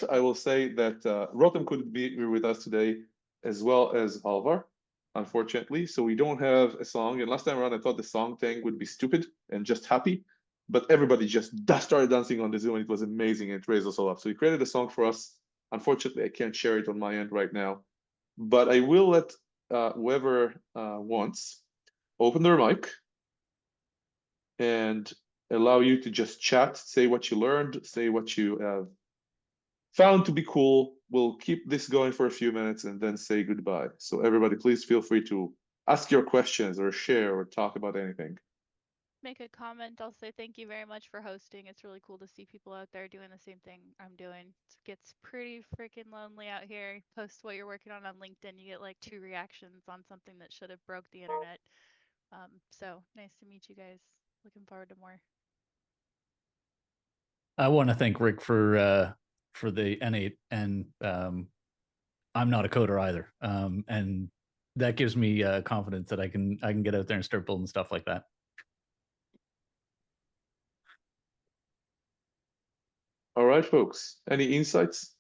I will say that Rotem couldn't be here with us today, as well as Alvar, unfortunately. So we don't have a song. And last time around, I thought the song thing would be stupid and just happy, but everybody just started dancing on the Zoom, and it was amazing. And it raised us all up. So he created a song for us. Unfortunately, I can't share it on my end right now, but I will let whoever wants open their mic and allow you to just chat, say what you learned, say what you have found to be cool. We'll keep this going for a few minutes and then say goodbye. So everybody, please feel free to ask your questions or share or talk about anything. Make a comment. I'll say thank you very much for hosting. It's really cool to see people out there doing the same thing I'm doing. It gets pretty freaking lonely out here. Post what you're working on LinkedIn, you get like 2 reactions on something that should have broke the internet. So nice to meet you guys. Looking forward to more. I want to thank Rick for the N8, and I'm not a coder either, and that gives me confidence that I can get out there and start building stuff like that. All right, folks. Any insights?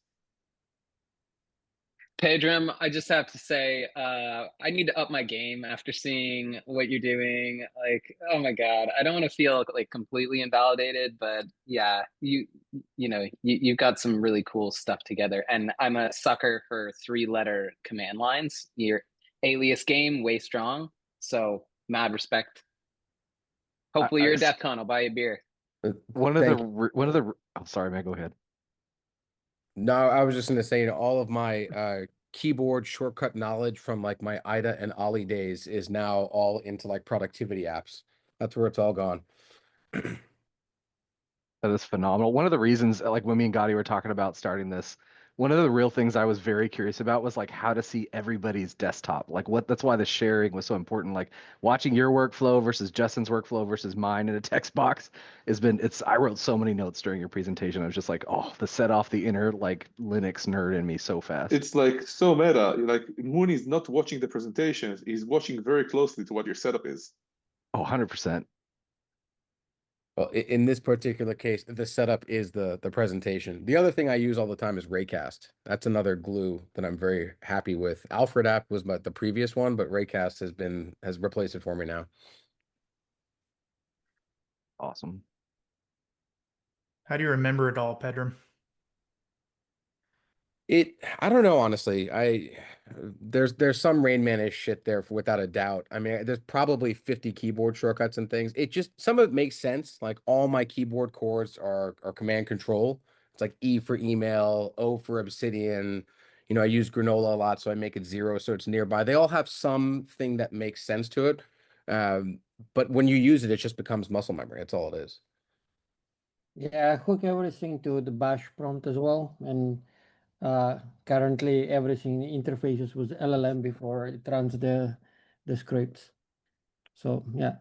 Pedram, I just have to say, I need to up my game after seeing what you're doing. Like, oh my God, I don't want to feel like completely invalidated, but yeah, you've got some really cool stuff together. And I'm a sucker for 3-letter command lines. Your alias game, way strong. So mad respect. Hopefully you're a DEF CON. I'll buy you a beer. One of the oh, sorry, man, go ahead. No, I was just going to say, all of my keyboard shortcut knowledge from like my IDA and Ollie days is now all into like productivity apps. That's where it's all gone. That is phenomenal. One of the reasons, like when me and Gadi were talking about starting this, one of the real things I was very curious about was like how to see everybody's desktop. Like that's why the sharing was so important. Like watching your workflow versus Justin's workflow versus mine in a text box I wrote so many notes during your presentation. I was just like, oh, the set off the inner like Linux nerd in me so fast. It's like so meta. Like Mooney's not watching the presentations. He's watching very closely to what your setup is. Oh, 100%. Well, in this particular case, the setup is the presentation. The other thing I use all the time is Raycast. That's another glue that I'm very happy with. Alfred app was the previous one, but Raycast has replaced it for me now. Awesome. How do you remember it all, Pedram? I don't know, honestly. There's some Rain Man-ish shit there without a doubt. I mean, there's probably 50 keyboard shortcuts and things. It just, some of it makes sense. Like all my keyboard chords are command control. It's like E for email, O for Obsidian. I use Granola a lot, so I make it 0 so it's nearby. They all have something that makes sense to it. But when you use it, it just becomes muscle memory. That's all it is. Yeah, I hook everything to the bash prompt as well. And currently everything interfaces with LLM before it runs the scripts. So yeah.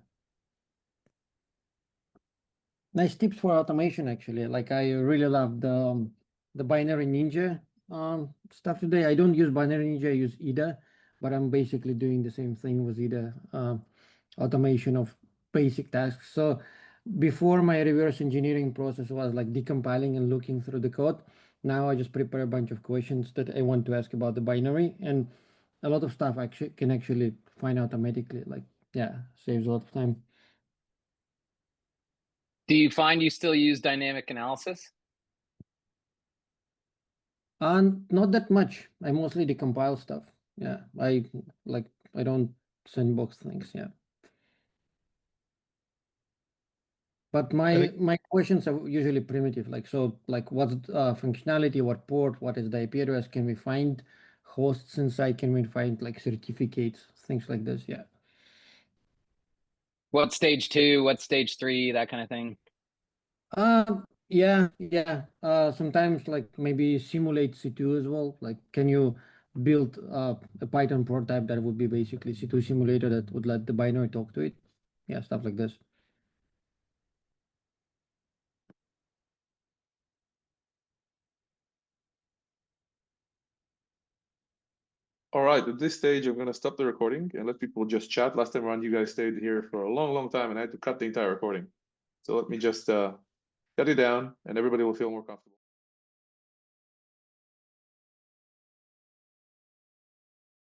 Nice tips for automation, actually. Like I really love the binary ninja stuff today. I don't use binary ninja, I use IDA, but I'm basically doing the same thing with IDA, automation of basic tasks. So before, my reverse engineering process was like decompiling and looking through the code. Now I just prepare a bunch of questions that I want to ask about the binary, and a lot of stuff can actually find automatically. Like, yeah, saves a lot of time. Do you find you still use dynamic analysis? Not that much. I mostly decompile stuff. Yeah, I don't sandbox things. Yeah. But my questions are usually primitive, what's functionality, what port, what is the IP address, can we find hosts inside, can we find like certificates, things like this, yeah. What stage 2, what stage 3, that kind of thing? Yeah. Sometimes like maybe simulate C2 as well. Like, can you build a Python prototype that would be basically C2 simulator that would let the binary talk to it? Yeah, stuff like this. All right, at this stage, I'm going to stop the recording and let people just chat. Last time around, you guys stayed here for a long, long time, and I had to cut the entire recording. So let me just cut it down, and everybody will feel more comfortable.